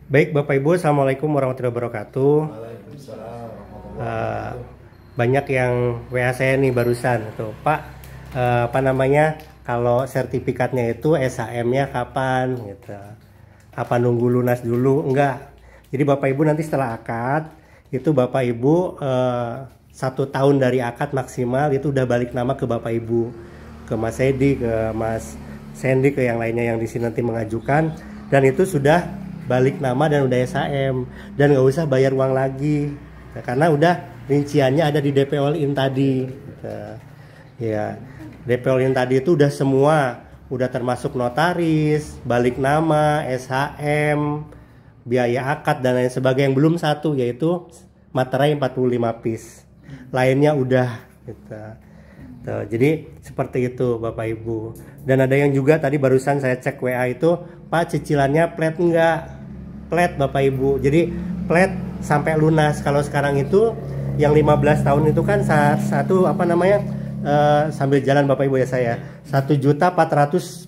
Baik Bapak Ibu, Assalamualaikum warahmatullahi wabarakatuh. Waalaikumsalam warahmatullahi Eh, wabarakatuh. Banyak yang WA saya nih barusan tuh, Pak. Apa namanya? Kalau sertifikatnya itu SHM-nya kapan gitu? Apa nunggu lunas dulu? Enggak. Jadi Bapak Ibu nanti setelah akad itu Bapak Ibu 1 tahun dari akad maksimal itu udah balik nama ke Bapak Ibu, ke Mas Edi, ke Mas Sandy, ke yang lainnya yang di sini nanti mengajukan, dan itu sudah balik nama dan udah SHM dan nggak usah bayar uang lagi. Nah, karena udah rinciannya ada di DP All In tadi. Nah, ya, DP All In tadi itu udah semua, udah termasuk notaris, balik nama, SHM, biaya akad dan lain sebagainya. Yang belum satu yaitu materai 45 piece. Lainnya udah gitu. Tuh, jadi seperti itu Bapak Ibu. Dan ada yang juga tadi barusan saya cek WA itu, Pak cicilannya flat enggak? Flat Bapak Ibu. Jadi flat sampai lunas. Kalau sekarang itu yang 15 tahun itu kan satu apa namanya? Sambil jalan Bapak Ibu ya saya. 1.440.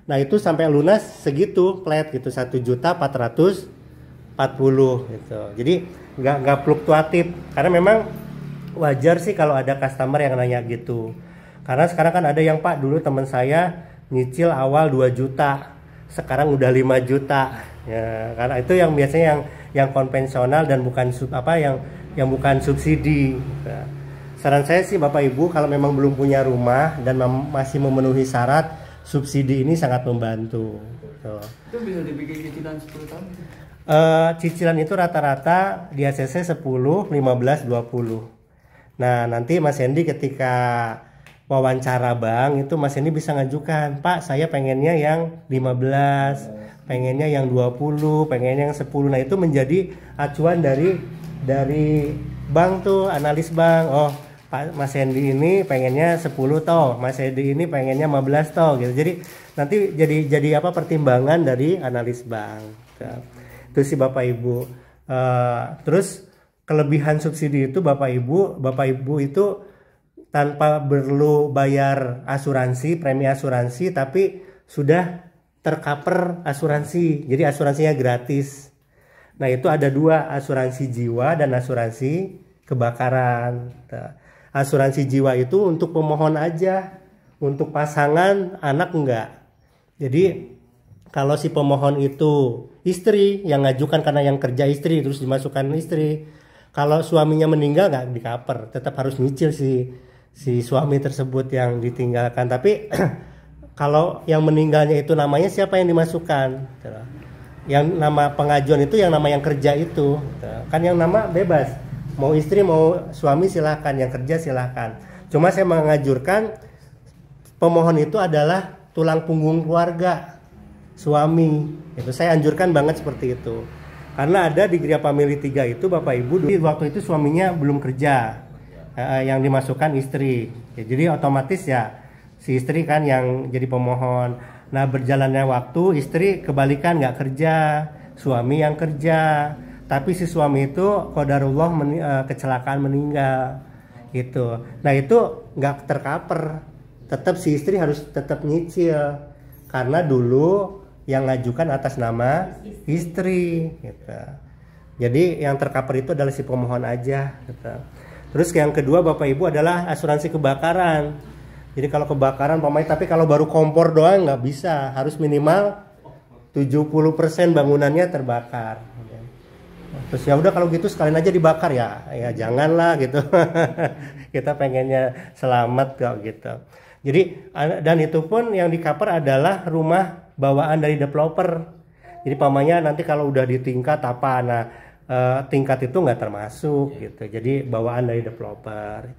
Nah, itu sampai lunas segitu flat gitu, 1.440 gitu. Jadi nggak fluktuatif, karena memang wajar sih kalau ada customer yang nanya gitu. Karena sekarang kan ada yang, Pak, dulu teman saya nyicil awal 2 juta, sekarang udah 5 juta. Ya, karena itu yang biasanya yang konvensional dan bukan yang bukan subsidi. Nah, saran saya sih Bapak Ibu, kalau memang belum punya rumah dan masih memenuhi syarat, subsidi ini sangat membantu. Tuh. Itu bisa dibikin cicilan 10 tahun. Cicilan itu rata-rata di ACC 10, 15, 20. Nah, nanti Mas Hendy ketika wawancara bank itu Mas Hendy bisa ngajukan, Pak, saya pengennya yang 15, pengennya yang 20, pengennya yang 10. Nah, itu menjadi acuan dari bank tuh, analis bank. Oh, Pak Mas Hendy ini pengennya 10 toh, Mas Hendy ini pengennya 15 toh gitu. Jadi nanti jadi apa, pertimbangan dari analis bank. Itu sih Bapak Ibu. Terus kelebihan subsidi itu Bapak Ibu itu tanpa perlu bayar asuransi, premi asuransi, tapi sudah tercover asuransi. Jadi asuransinya gratis. Nah, itu ada 2, asuransi jiwa dan asuransi kebakaran. Asuransi jiwa itu untuk pemohon aja, untuk pasangan anak enggak. Jadi kalau si pemohon itu istri yang ngajukan karena yang kerja istri terus dimasukkan istri, kalau suaminya meninggal nggak di cover, tetap harus nyicil si suami tersebut yang ditinggalkan. Tapi kalau yang meninggalnya itu namanya siapa yang dimasukkan? Yang nama pengajuan itu yang nama yang kerja itu. Kan yang nama bebas. Mau istri mau suami silahkan, yang kerja silahkan. Cuma saya mengajurkan pemohon itu adalah tulang punggung keluarga, suami. Itu saya anjurkan banget seperti itu. Karena ada di Gria Family 3 itu Bapak Ibu waktu itu suaminya belum kerja, yang dimasukkan istri. Ya, jadi otomatis ya si istri kan yang jadi pemohon. Nah, berjalannya waktu istri kebalikan, nggak kerja, suami yang kerja. Tapi si suami itu qadarullah kecelakaan meninggal gitu. Nah, itu nggak tercover. Tetap si istri harus tetap nyicil karena dulu yang ngajukan atas nama istri gitu. Jadi yang tercover itu adalah si pemohon aja gitu. Terus yang kedua Bapak Ibu adalah asuransi kebakaran. Jadi kalau kebakaran tapi kalau baru kompor doang nggak bisa, harus minimal 70% bangunannya terbakar. Terus ya udah kalau gitu sekalian aja dibakar, ya janganlah gitu. Kita pengennya selamat kok gitu. Jadi dan itu pun yang di cover adalah rumah bawaan dari developer. Jadi pamannya nanti kalau udah di tingkat apa, nah tingkat itu nggak termasuk gitu. Jadi bawaan dari developer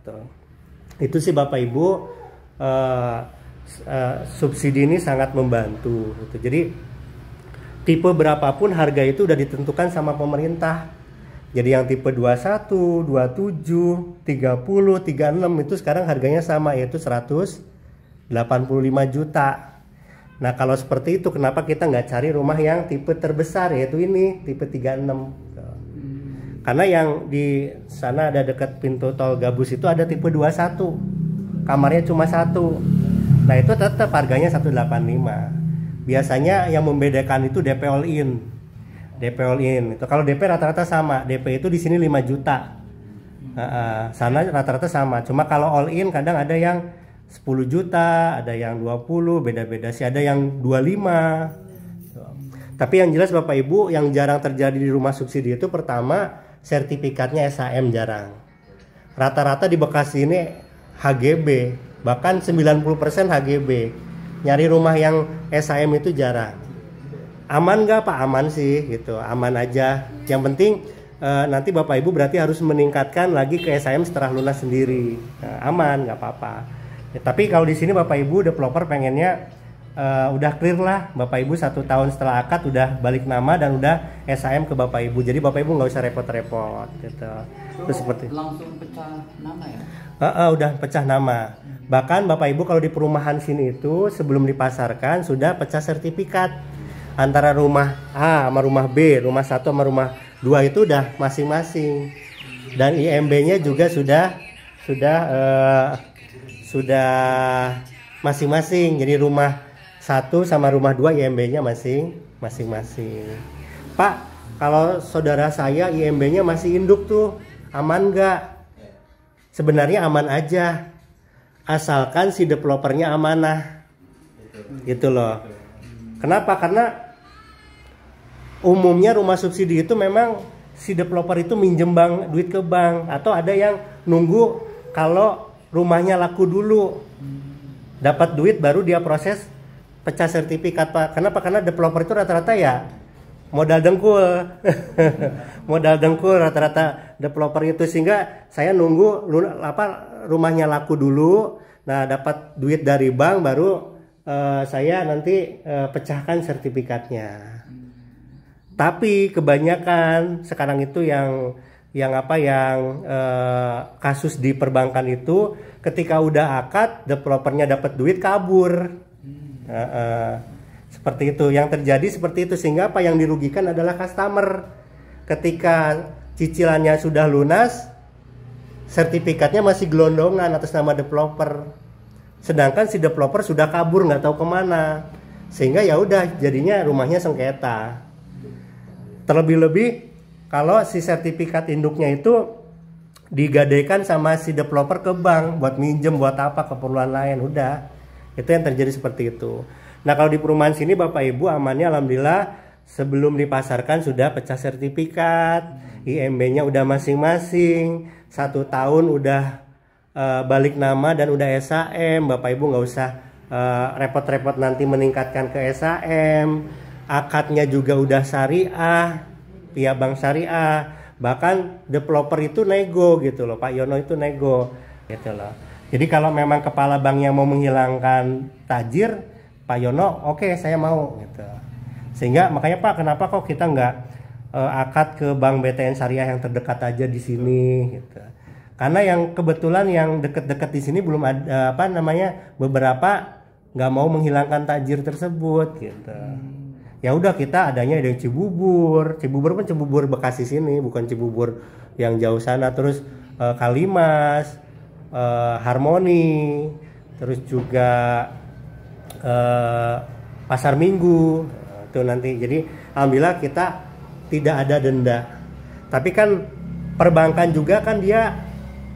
itu sih Bapak Ibu, subsidi ini sangat membantu gitu. Jadi tipe berapapun harga itu udah ditentukan sama pemerintah. Jadi yang tipe 21, 27, 30, 36 itu sekarang harganya sama, yaitu 185 juta. Nah, kalau seperti itu kenapa kita nggak cari rumah yang tipe terbesar, yaitu ini tipe 36. Karena yang di sana ada dekat pintu tol Gabus itu ada tipe 21, kamarnya cuma 1. Nah, itu tetap harganya 185. Biasanya yang membedakan itu DP all in. DP all in itu kalau DP rata-rata sama. DP itu di sini 5 juta. Sana rata-rata sama. Cuma kalau all in kadang ada yang 10 juta, ada yang 20, beda-beda sih, ada yang 25. Tapi yang jelas Bapak Ibu, yang jarang terjadi di rumah subsidi itu pertama sertifikatnya SHM jarang. Rata-rata di Bekasi ini HGB, bahkan 90% HGB. Nyari rumah yang SHM itu jarang. Aman nggak Pak? Aman sih gitu, aman aja. Yang penting nanti Bapak Ibu berarti harus meningkatkan lagi ke SHM setelah lunas sendiri. Aman, nggak apa-apa. Ya, tapi kalau di sini Bapak Ibu developer pengennya udah clear lah, Bapak Ibu 1 tahun setelah akad udah balik nama dan udah SHM ke Bapak Ibu. Jadi Bapak Ibu nggak usah repot-repot gitu. Terus seperti langsung pecah nama ya? Udah pecah nama. Bahkan Bapak Ibu kalau di perumahan sini itu sebelum dipasarkan sudah pecah sertifikat antara rumah A sama rumah B, rumah 1 sama rumah 2 itu udah masing-masing. Dan IMB-nya juga sudah masing-masing. Jadi rumah 1 sama rumah 2 IMB-nya masing-masing. Pak, kalau saudara saya IMB-nya masih induk tuh, aman nggak? Sebenarnya aman aja, asalkan si developernya amanah, gitu loh. Kenapa? Karena umumnya rumah subsidi itu memang si developer itu minjem duit ke bank, atau ada yang nunggu kalau rumahnya laku dulu, dapat duit baru dia proses pecah sertifikat Pak. Kenapa? Karena developer itu rata-rata ya modal dengkul. Modal dengkul rata-rata developer itu, sehingga saya nunggu rumahnya laku dulu, nah dapat duit dari bank baru saya nanti pecahkan sertifikatnya. Tapi kebanyakan sekarang itu yang kasus di perbankan itu ketika udah akad developernya dapat duit kabur. Seperti itu yang terjadi, seperti itu, sehingga apa yang dirugikan adalah customer. Ketika cicilannya sudah lunas, sertifikatnya masih gelondongan atas nama developer, sedangkan si developer sudah kabur nggak tahu kemana, sehingga ya udah jadinya rumahnya sengketa. Terlebih-lebih kalau si sertifikat induknya itu digadaikan sama si developer ke bank buat minjem, buat apa, keperluan lain, udah itu yang terjadi seperti itu. Nah kalau di perumahan sini Bapak Ibu amannya alhamdulillah, sebelum dipasarkan sudah pecah sertifikat, IMB-nya udah masing-masing, 1 tahun udah balik nama dan udah SHM. Bapak Ibu nggak usah repot-repot nanti meningkatkan ke SHM. Akadnya juga udah syariah, via bank syariah. Bahkan developer itu nego gitu loh, Pak Yono itu nego gitu loh. Jadi kalau memang kepala banknya mau menghilangkan tajir, Pak Yono oke, saya mau gitu. Sehingga makanya Pak, kenapa kok kita nggak akad ke bank BTN Syariah yang terdekat aja di sini gitu. Karena yang kebetulan yang deket-deket di sini belum ada beberapa nggak mau menghilangkan tajir tersebut gitu. Ya udah kita adanya di Cibubur pun Cibubur Bekasi sini, bukan Cibubur yang jauh sana. Terus Kalimas, Harmoni, terus juga Pasar Minggu itu nanti. Jadi alhamdulillah kita tidak ada denda. Tapi kan perbankan juga kan dia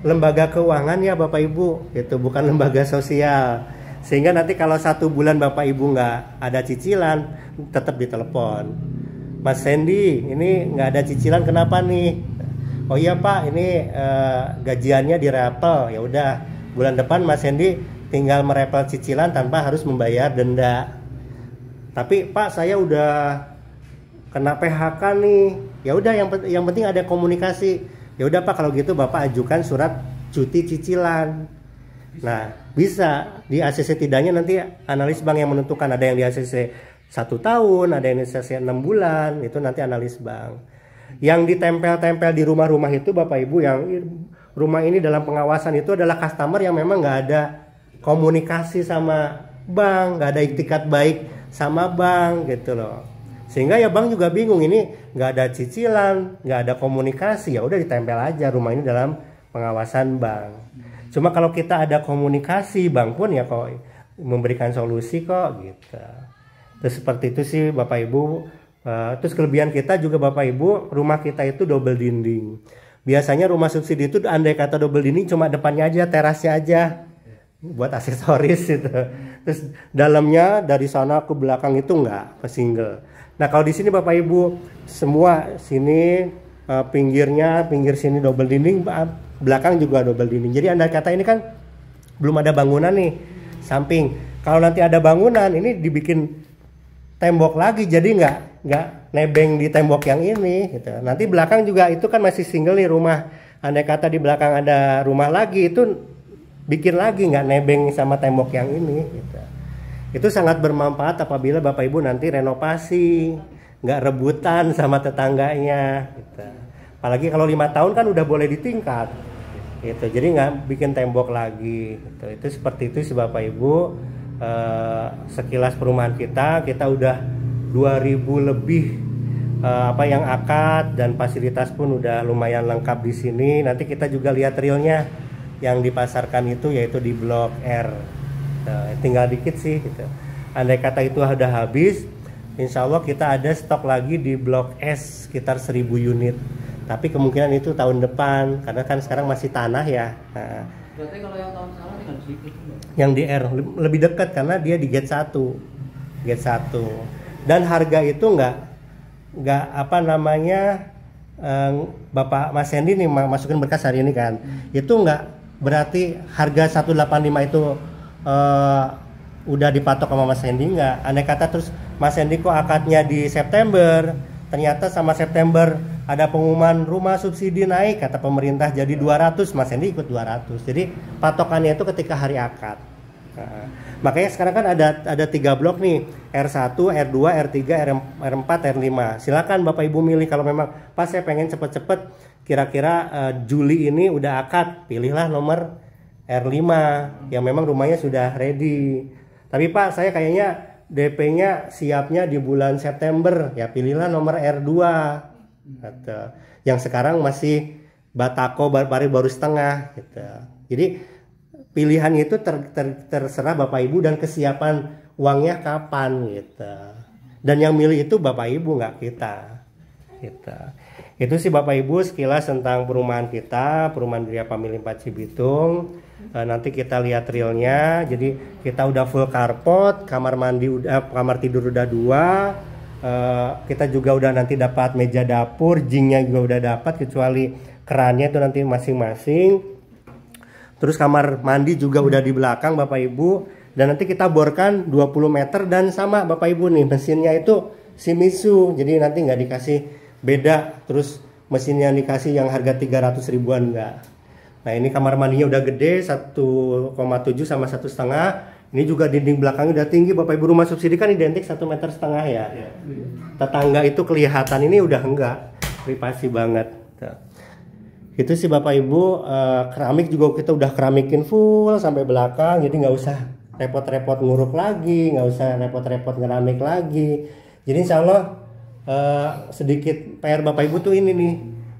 lembaga keuangan ya Bapak Ibu, itu bukan lembaga sosial. Sehingga nanti kalau 1 bulan Bapak Ibu nggak ada cicilan, tetap ditelepon. Mas Sandy, ini nggak ada cicilan kenapa nih? Oh iya Pak, ini gajiannya dirapel. Ya udah, bulan depan Mas Sandy tinggal merapel cicilan tanpa harus membayar denda. Tapi Pak, saya udah kena PHK nih. Ya udah, yang penting ada komunikasi. Ya udah Pak, kalau gitu Bapak ajukan surat cuti cicilan. Nah, bisa di ACC tidaknya nanti analis bank yang menentukan. Ada yang di ACC 1 tahun, ada yang di ACC 6 bulan, itu nanti analis bank. Yang ditempel-tempel di rumah-rumah itu Bapak Ibu, yang rumah ini dalam pengawasan itu adalah customer yang memang nggak ada komunikasi sama bank, nggak ada iktikat baik sama bank gitu loh. Sehingga ya bank juga bingung, ini nggak ada cicilan, nggak ada komunikasi, ya udah ditempel aja rumah ini dalam pengawasan bank. Cuma kalau kita ada komunikasi, bank pun ya kok memberikan solusi kok gitu. Terus seperti itu sih Bapak Ibu. Terus kelebihan kita juga Bapak Ibu, rumah kita itu double dinding. Biasanya rumah subsidi itu andai kata double dinding cuma depannya aja, terasnya aja buat aksesoris gitu. Terus dalamnya dari sana ke belakang itu enggak, single. Nah kalau di sini Bapak Ibu semua sini pinggir sini double dinding, belakang juga double dinding. Jadi andai kata ini kan belum ada bangunan nih samping. Kalau nanti ada bangunan ini dibikin tembok lagi, jadi nggak nebeng di tembok yang ini gitu. Nanti belakang juga itu kan masih single nih rumah. Andai kata di belakang ada rumah lagi itu bikin lagi nggak nebeng sama tembok yang ini gitu. Itu sangat bermanfaat apabila Bapak Ibu nanti renovasi, nggak rebutan sama tetangganya gitu. Apalagi kalau 5 tahun kan udah boleh ditingkat gitu. Jadi nggak bikin tembok lagi gitu. Itu seperti itu sih Bapak Ibu. Sekilas perumahan kita udah 2000 lebih yang akad, dan fasilitas pun udah lumayan lengkap di sini. Nanti kita juga lihat realnya yang dipasarkan itu yaitu di Blok R. Tinggal dikit sih gitu. Andai kata itu udah habis, insya Allah kita ada stok lagi di Blok S sekitar 1000 unit. Tapi kemungkinan itu tahun depan karena kan sekarang masih tanah ya. Berarti kalau yang tahun sekarang tinggal sedikit. Yang di R lebih dekat karena dia di gate 1. Dan harga itu nggak Bapak Mas Hendy nih masukin berkas hari ini kan. Itu nggak berarti harga 185 itu udah dipatok sama Mas Hendy, nggak. Andai kata terus Mas Hendy kok akadnya di September, ternyata sama September ada pengumuman rumah subsidi naik kata pemerintah jadi 200, Mas Hendy ikut 200. Jadi patokannya itu ketika hari akad. Makanya sekarang kan ada 3 blok nih, R1, R2, R3, R4, R5. Silakan Bapak Ibu milih. Kalau memang pas saya pengen cepet-cepet kira-kira Juli ini udah akad, pilihlah nomor R5 yang memang rumahnya sudah ready. Tapi Pak saya kayaknya DP-nya siapnya di bulan September, ya pilihlah nomor R2. Yang sekarang masih batako baru setengah gitu. Jadi pilihan itu terserah Bapak Ibu dan kesiapan uangnya kapan gitu. Dan yang milih itu Bapak Ibu, nggak kita gitu. Itu sih Bapak Ibu sekilas tentang perumahan kita, perumahan Gria Family 4 Cibitung. Nanti kita lihat realnya. Jadi kita udah full carport, kamar tidur udah 2. Kita juga udah nanti dapat meja dapur, jingnya juga udah dapat, kecuali kerannya itu nanti masing-masing. Terus kamar mandi juga udah di belakang Bapak Ibu, dan nanti kita borkan 20 meter dan sama Bapak Ibu nih mesinnya itu Shimizu, jadi nanti nggak dikasih beda terus mesin yang dikasih yang harga 300 ribuan enggak. Nah ini kamar mandinya udah gede 1,7 sama 1,5. Ini juga dinding belakangnya udah tinggi Bapak Ibu. Rumah subsidi kan identik 1,5 meter ya. Tetangga itu kelihatan, ini udah enggak, privasi banget. Itu sih Bapak Ibu. Keramik juga kita udah keramikin full sampai belakang, jadi nggak usah repot-repot nguruk lagi, nggak usah repot-repot ngeramik lagi. Jadi insya Allah sedikit PR Bapak Ibu tuh ini nih,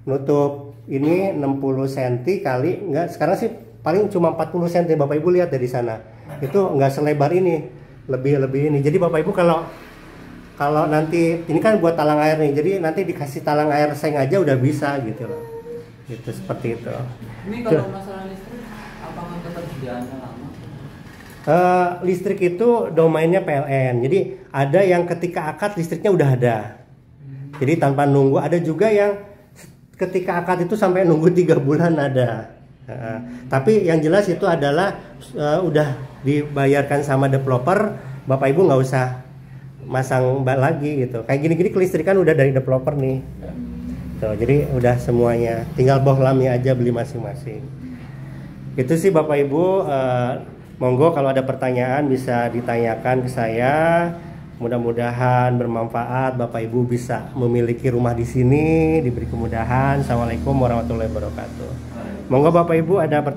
nutup ini 60 cm kali, enggak sekarang sih paling cuma 40 cm. Bapak Ibu lihat dari sana, itu nggak selebar ini, lebih ini. Jadi Bapak Ibu kalau nanti ini kan buat talang air nih, jadi nanti dikasih talang air seng aja udah bisa gitu loh, gitu seperti itu. Ini kalau masalah listrik, apakah ketersediaannya lama? Listrik itu domainnya PLN, jadi ada yang ketika akad listriknya udah ada, jadi tanpa nunggu. Ada juga yang ketika akad itu sampai nunggu 3 bulan ada. Tapi yang jelas itu adalah udah dibayarkan sama developer, Bapak Ibu nggak usah masang lagi gitu. Kayak gini-gini kelistrikan udah dari developer nih. Tuh, jadi udah semuanya, tinggal bohlamnya aja beli masing-masing. Itu sih Bapak Ibu. Monggo kalau ada pertanyaan bisa ditanyakan ke saya. Mudah-mudahan bermanfaat, Bapak Ibu bisa memiliki rumah di sini, diberi kemudahan. Assalamualaikum warahmatullahi wabarakatuh. Monggo Bapak Ibu ada pertanyaan.